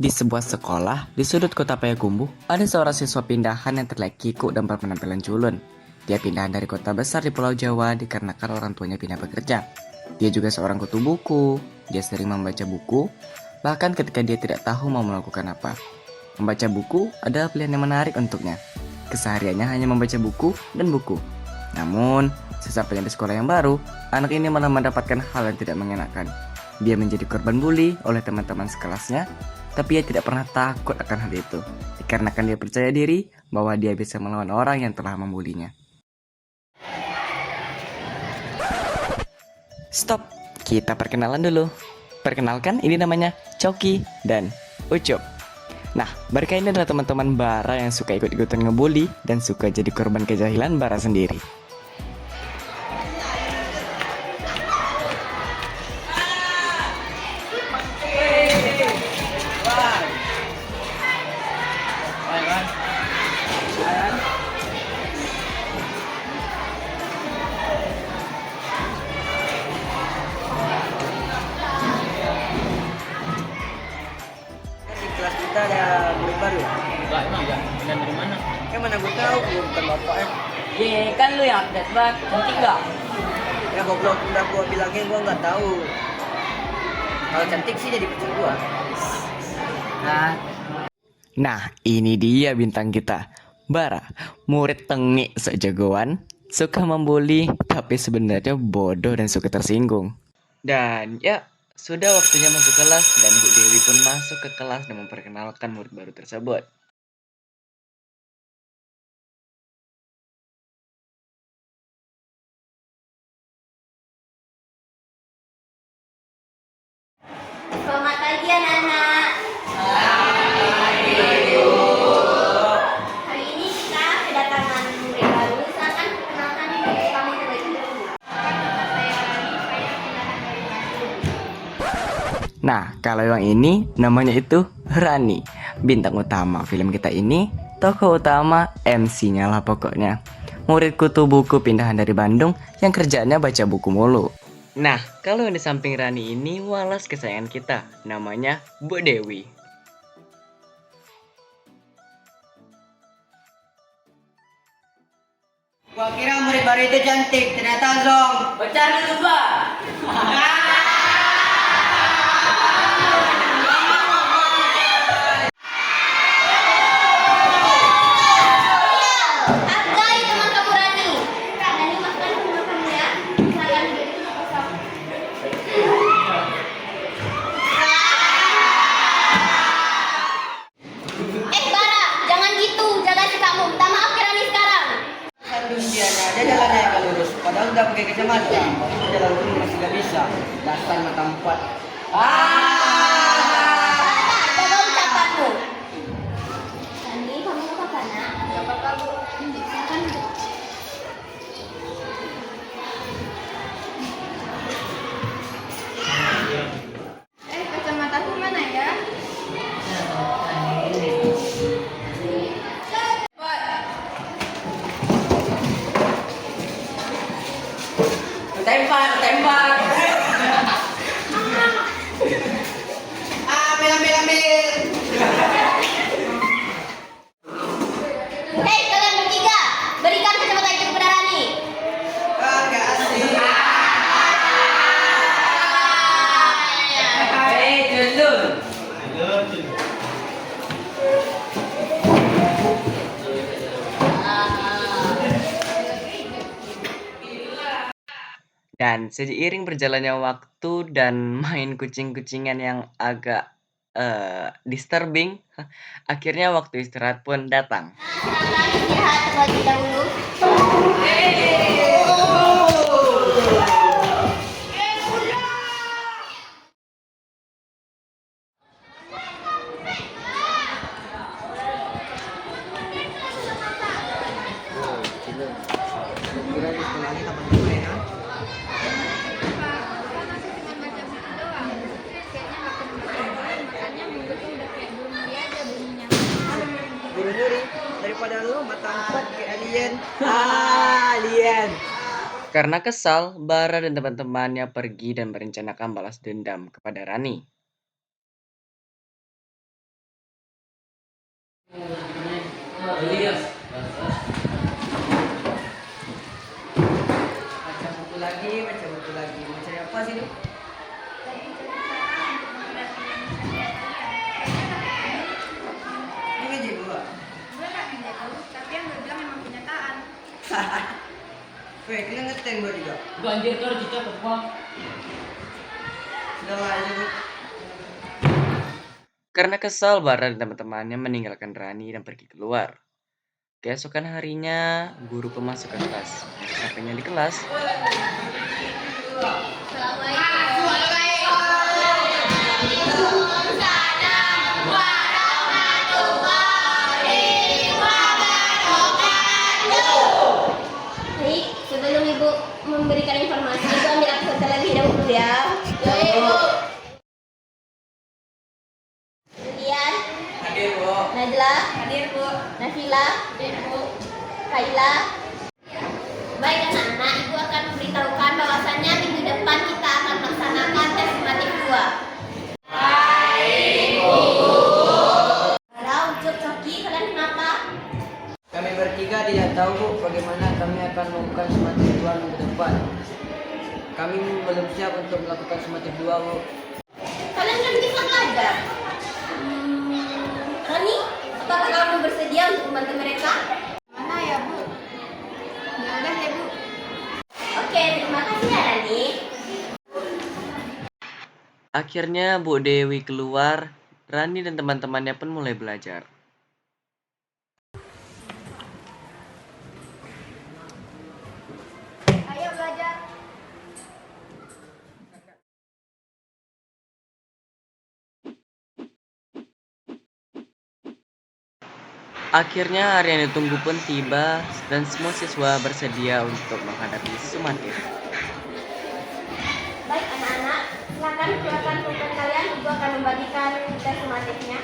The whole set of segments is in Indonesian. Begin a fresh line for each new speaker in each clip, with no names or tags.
Di sebuah sekolah di sudut kota Payakumbuh, ada seorang siswa pindahan yang terlihat kikuk dan berpenampilan culun. Dia pindahan dari kota besar di Pulau Jawa dikarenakan orang tuanya pindah bekerja. Dia juga seorang kutu buku. Dia sering membaca buku, bahkan ketika dia tidak tahu mau melakukan apa. Membaca buku adalah pilihan yang menarik untuknya. Kesehariannya hanya membaca buku dan buku. Namun, sesampainya di sekolah yang baru, anak ini malah mendapatkan hal yang tidak mengenakan. Dia menjadi korban bully oleh teman-teman sekelasnya, tapi ia tidak pernah takut akan hal itu, dikarenakan dia percaya diri bahwa dia bisa melawan orang yang telah membulinya. Stop, kita perkenalan dulu. Perkenalkan, ini namanya Coki dan Ucup. Nah, mereka ini adalah teman-teman Bara yang suka ikut-ikutan ngebully dan suka jadi korban kejahilan Bara sendiri.
Di kelas kita ada murid baru ya?
Enggak, emang ya? Pindah dari mana?
Kan mana gue tahu, gue bukan bapaknya.
Ye, kan lu yang update banget. Cantik gak?
Ya goblok, udah gue bilangin gue nggak tahu. Kalau cantik sih jadi pacar gue.
Nah, ini dia bintang kita. Bara, murid tengik sejagoan, suka membuli, tapi sebenarnya bodoh dan suka tersinggung. Dan ya, sudah waktunya masuk kelas dan Bu Dewi pun masuk ke kelas dan memperkenalkan murid baru tersebut.
Selamat pagi anak-anak. Hari ini kita kedatangan murid baru. Silakan perkenalkan diri kamu terlebih dahulu. Saya Rani, saya pindahan dari Bandung.
Nah, kalau yang ini namanya itu Rani. Bintang utama film kita ini, tokoh utama, MC-nya lah pokoknya. Murid kutu buku pindahan dari Bandung yang kerjaannya baca buku mulu. Nah, kalau yang di samping Rani ini walas kesayangan kita, namanya Bu Dewi.
Gua kira murid baru itu cantik, ternyata zong.
Baca dulu, Pak.
Hargai teman kamu Rani. Rani makan dulu kamu ya. Silakan duduk di tempat kosong. Bara, jangan gitu. Jaga sikapmu. Minta maaf ke Rani sekarang.
Satu usianya, dia jalannya agak lurus. Padahal udah pakai kacamata. Itu jalan lurus masih gak bisa. Dasar mata empat.
Jaga ucapanmu. Rani, kamu mau apa nak? Silakan duduk.
Kacamataku mana ya?
Tembak.
Ambil.
Hei, kalian bertiga, berikan kacamata itu kepada Rani.
Gak asik.
Jundul.
Dan seiring berjalannya waktu dan main kucing-kucingan yang agak disturbing, akhirnya waktu istirahat pun datang.
Silakan istirahat terlebih dahulu.
Kira di sekolah ini taman gue ya.
Makanya nggak pernah makan, makanya mulutnya udah kayak burung aja bunyinya.
Buru nyuri daripada lu mata empat kayak alien. Alien.
Karena kesal, Bara dan teman-temannya pergi dan merencanakan balas dendam kepada Rani.
Baca buku lagi, baca buku lagi. Mau cari apa sih, Du?
Lagi cerita menghadapi yang bisa kalian.
Ini meja dua.
Gue nggak pindah tuh, tapi yang gue bilang memang kenyataan.
Weh, kalian ngeteng gua juga.
Banjir tuh cicak apa?
Sudah lah aja, Bu.
Karena kesal, Bara dan teman-temannya meninggalkan Rani dan pergi keluar. Keesokan harinya, guru pun masuk ke kelas. Sampainya di kelas,
Baik, sebelum Ibu memberikan informasi, Ibu ambil absen terlebih dahulu ya. Julian,
Hadir, Bu.
Najla, hadir Bu. Nafila, hadir Bu. Kaila. Baik anak-anak, Ibu akan memberitahukan bahwasannya minggu depan kita akan melaksanakan tes matematik 2. Halo, Ucup, Coki, kalian kenapa?
Kami bertiga tidak tahu, Bu, bagaimana kami akan melakukan sematik 2 minggu depan. Kami belum siap untuk melakukan sematik 2, Bu.
Kalian kan bisa belajar. Rani, apakah kamu bersedia untuk membantu mereka?
Mana ya Bu? Ya udah deh Bu.
Oke, terima kasih ya Rani.
akhirnya Bu Dewi keluar. Rani dan teman-temannya pun mulai belajar.
Ayo belajar.
Akhirnya hari yang ditunggu pun tiba dan semua siswa bersedia untuk menghadapi sumatif.
Baik anak-anak, silakan keluarkan pulpen kalian. Ibu akan membagikan tes matematiknya.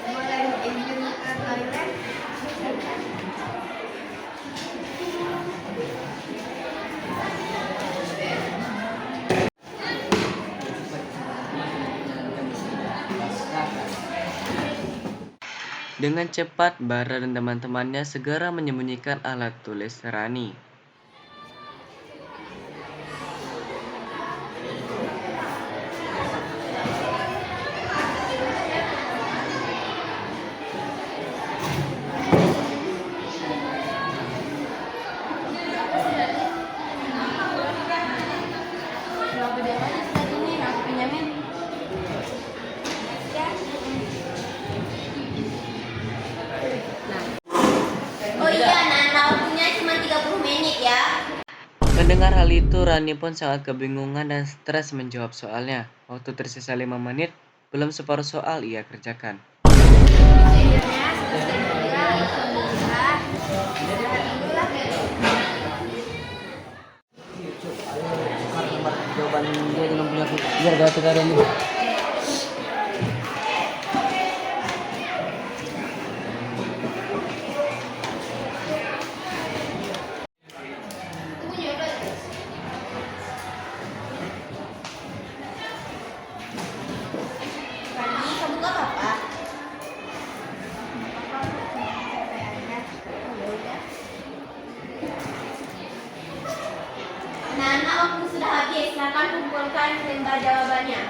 Boleh izin ke toilet?
Dengan cepat, Bara dan teman-temannya segera menyembunyikan alat tulis Rani.
Kenapa dia aja saat ini? Aku pinjamin.
Oh iya anak-anak, waktunya cuma 30 menit ya.
Mendengar hal itu, Rani pun sangat kebingungan dan stres menjawab soalnya. Waktu tersisa 5 menit, belum separuh soal ia kerjakan.
Akhirnya selesai juga. Alhamdulillah. Alhamdulillah.
Jawaban dia dengan punya aku. Biar gak terkadang ini.
Rani, kamu gak apa-apa? Anak-anak, waktu sudah habis. Silakan kumpulkan lembar jawabannya.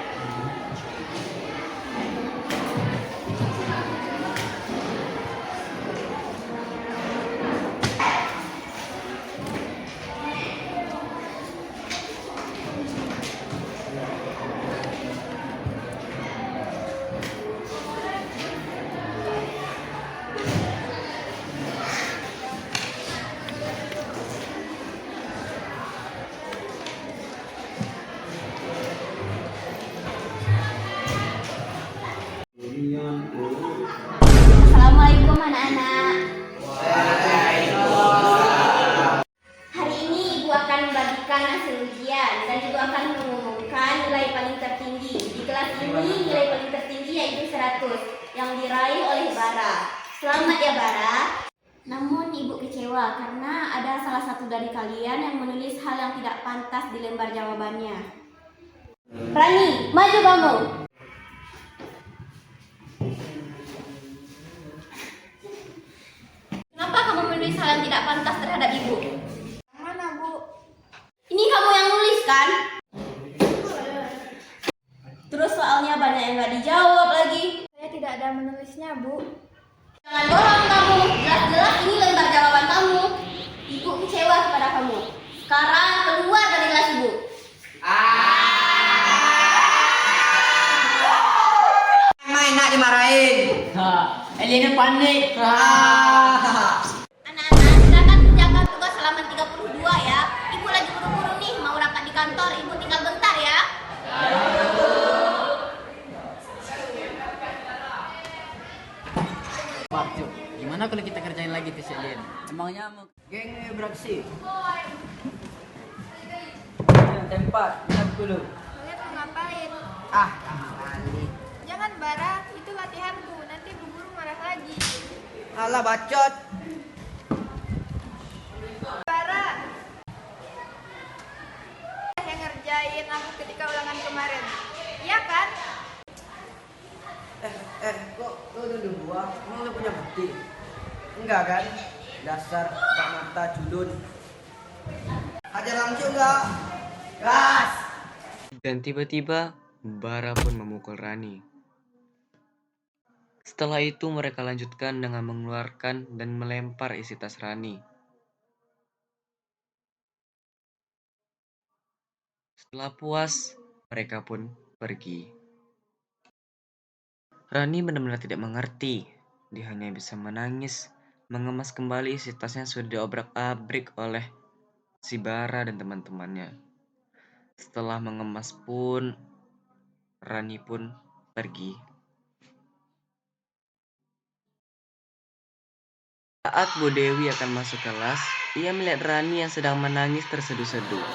kecewa karena ada salah satu dari kalian yang menulis hal yang tidak pantas di lembar jawabannya. Rani, maju kamu. Kenapa kamu menulis hal yang tidak pantas terhadap ibu?
Mana, Bu?
Ini kamu yang nulis kan? Terus soalnya banyak yang nggak dijawab lagi.
Saya tidak ada menulisnya, Bu.
Jangan bohong kamu. Jelas-jelas ini lembar jawaban kamu. Ibu kecewa kepada kamu. Sekarang keluar dari kelas ibu.
Main nak dimarahin.
Elena panik.
Anak-anak, silakan kerjakan tugas halaman 32 ya. Ibu lagi buru-buru nih mau rapat di kantor. Ibu tinggal bentar ya.
Pak, Cuk, gimana kalau kita kerjain lagi tes Elena? Emangnya mau
Geng beraksi. Tempat, lihat dulu.
Kalian mau ngapain?
Balik.
Jangan Bara, itu latihan, Bu. Nanti Bu Guru marah lagi.
Alah bacot.
Bara! Yang ngerjain aku ketika ulangan kemarin. Iya kan?
Kok lu nuduh gua? Emang lu punya bukti? Enggak kan? Dasar tak mata culun. Hajar langsung enggak? Gas!
Dan tiba-tiba Bara pun memukul Rani. Setelah itu mereka lanjutkan dengan mengeluarkan dan melempar isi tas Rani. Setelah puas, mereka pun pergi. Rani benar-benar tidak mengerti. Dia hanya bisa menangis, mengemas kembali isi tasnya sudah diobrak-abrik oleh si Bara dan teman-temannya. Setelah mengemas pun, Rani pun pergi. Saat Bu Dewi akan masuk kelas, ia melihat Rani yang sedang menangis terseduh-seduh.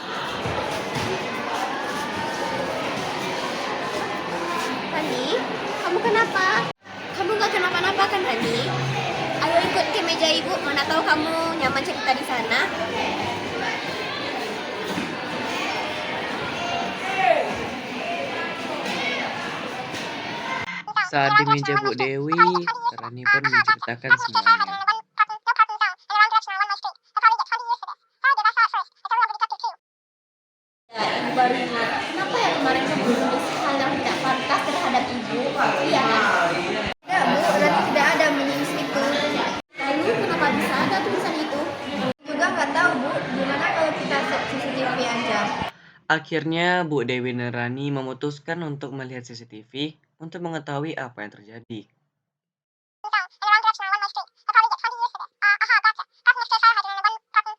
Rani, kamu kenapa? Kamu nggak kenapa-napa kan Rani? Ayo ikut ke meja ibu. Mana tahu kamu nyaman cerita di sana.
Saat di meja Bu Dewi, Rani pun menceritakan semuanya.
Ya, ibu baru ingat. Kenapa ya kemarin kamu menulis hal yang tidak pantas terhadap ibu? Iya kan?
Ya, Bu. Berarti tidak ada menulis itu.
Lalu kenapa bisa ada tulisan itu?
Juga nggak tahu, Bu. Gimana kalau kita cek CCTV aja?
Akhirnya Bu Dewi dan Rani memutuskan untuk melihat CCTV untuk mengetahui apa yang terjadi.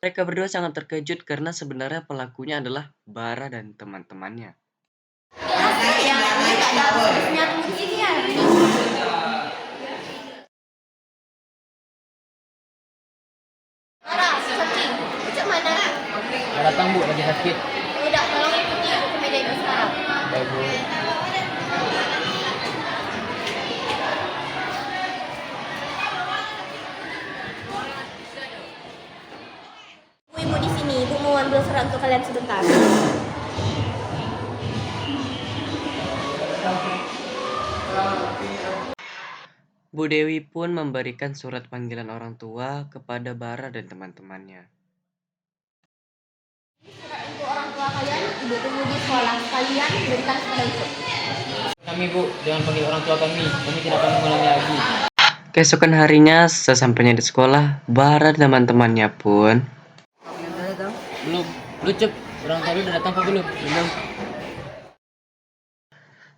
Mereka berdua sangat terkejut karena sebenarnya pelakunya adalah Bara dan teman-temannya.
Ya, ini nggak ada tulisnya tulisnya. Ara, searching. Cek mana?
datang Bu, lagi sakit.
Udah, tolong ikuti aku ke meja ibu sekarang.
Baik Bu.
Ibu di sini, ibu mau ambil surat untuk kalian sebentar.
Bu Dewi pun memberikan surat panggilan orang tua kepada Bara dan teman-temannya.
Surat untuk orang tua kalian, ibu tunggu di sekolah. Kalian berikan kepada ibu.
Kami Bu, jangan panggil orang tua kami. Kami tidak akan mengulangi lagi.
Keesokan harinya, sesampainya di sekolah, Bara dan teman-temannya pun
Belum. Lucup, orang tua lu udah datang apa belum? Belum.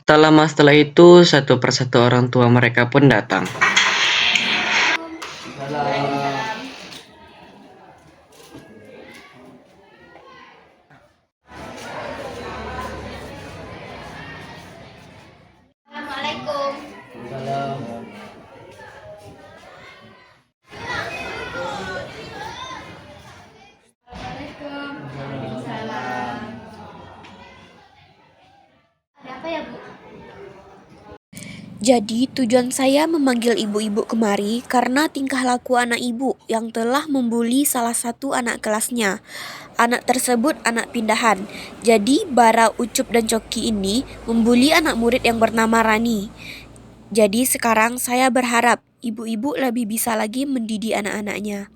tak lama setelah itu, satu persatu orang tua mereka pun datang.
Assalamualaikum.
Salam.
Ada apa ya, Bu?
Jadi tujuan saya memanggil ibu-ibu kemari karena tingkah laku anak ibu yang telah membuli salah satu anak kelasnya. Anak tersebut anak pindahan. Jadi Bara, Ucup, dan Coki ini membuli anak murid yang bernama Rani. Jadi sekarang saya berharap ibu-ibu lebih bisa lagi mendidik anak-anaknya.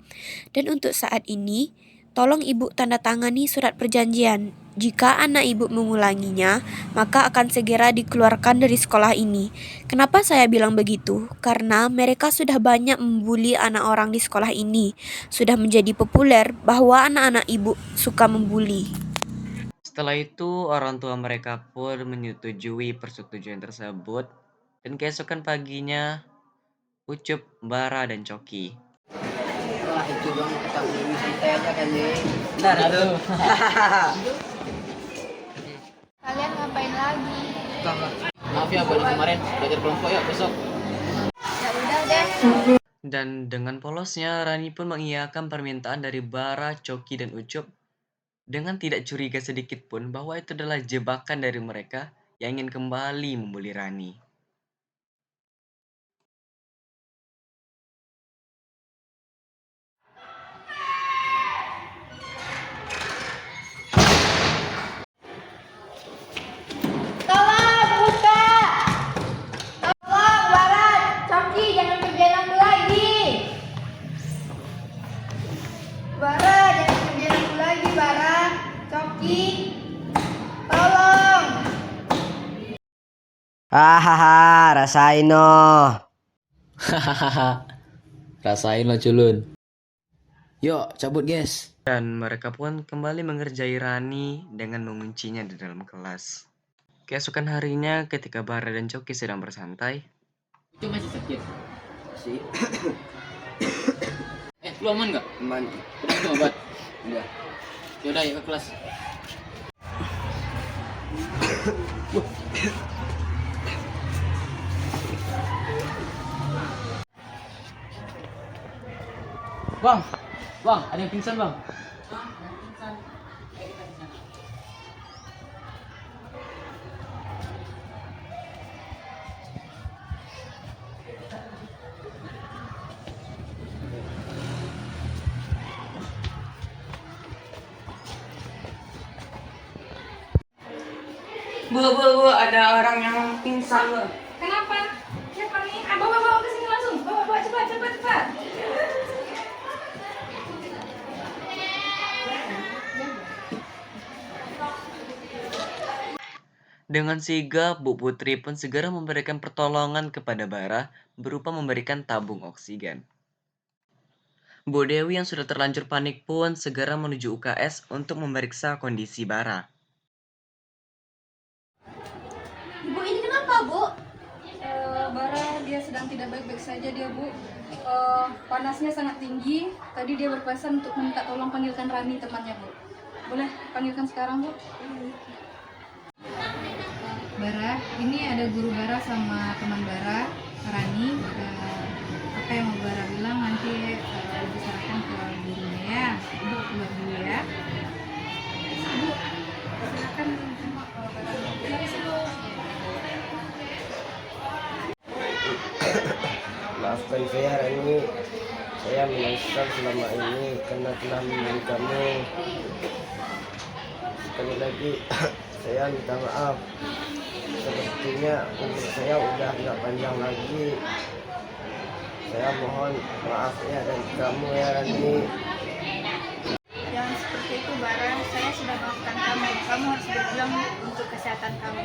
Dan untuk saat ini, tolong ibu tanda tangani surat perjanjian. Jika anak ibu mengulanginya, maka akan segera dikeluarkan dari sekolah ini. Kenapa saya bilang begitu? Karena mereka sudah banyak membuli anak orang di sekolah ini. Sudah menjadi populer bahwa anak-anak ibu suka membuli.
Setelah itu, orang tua mereka pun menyetujui persetujuan tersebut. Dan keesokan paginya, Ucup, Bara, dan Coki
Wah, itu dong kata Dewi santai aja kan nih.
Bentar itu.
Kalian ngapain lagi?
Maaf ya buat kemarin belajar kelompok ya besok.
Ya udah deh.
Dan dengan polosnya, Rani pun mengiyakan permintaan dari Bara, Coki, dan Ucup dengan tidak curiga sedikit pun bahwa itu adalah jebakan dari mereka yang ingin kembali membuli Rani.
Tolong buka. Tolong Barat, Coki jangan kerjain aku lagi. Barat jangan kerjain aku lagi Barat, Coki. Tolong.
Hahaha, rasain no.
Rasain lo culun. Yuk cabut guys.
Dan mereka pun kembali mengerjai Rani dengan menguncinya di dalam kelas. Keesokan harinya ketika Bara dan Coki sedang bersantai,
Cuma masih sakit.
Si
Lu aman nggak?
man.
Udah minum obat.
Udah.
Yaudah yuk ke kelas. Bang, ada yang pingsan bang.
Bu, ada orang yang pingsan, Bu.
Kenapa? Siapa nih? Bawa ke sini langsung. Bawa cepat.
dengan sigap Bu Putri pun segera memberikan pertolongan kepada Bara berupa memberikan tabung oksigen. Bu Dewi yang sudah terlanjur panik pun segera menuju UKS untuk memeriksa kondisi Bara.
Ibu ini kenapa, Bu?
Bara dia sedang tidak baik-baik saja dia Bu. Panasnya sangat tinggi. Tadi dia berpesan untuk minta tolong panggilkan Rani temannya Bu. Boleh panggilkan sekarang Bu?
Bara, ini ada guru Bara sama teman Bara, Rani. Apa yang mau Bara bilang nanti diserahkan ke gurunya ya. Ibu keluar dulu ya. Ibu, silakan sama Bara.
Maafkan saya Rani. Saya menyesal selama ini karena telah memberi kamu. Sekali lagi saya minta maaf. Sepertinya umur saya udah nggak panjang lagi. Saya mohon maaf ya dari kamu ya Rani.
Jangan seperti itu Bara. Saya sudah maafkan kamu. Kamu harus berjuang untuk kesehatan kamu.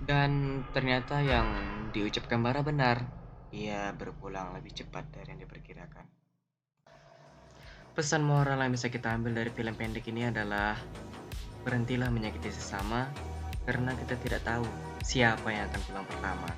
Dan ternyata yang diucapkan Bara benar. Ia berpulang lebih cepat dari yang diperkirakan. Pesan moral yang bisa kita ambil dari film pendek ini adalah berhentilah menyakiti sesama karena kita tidak tahu siapa yang akan pulang pertama.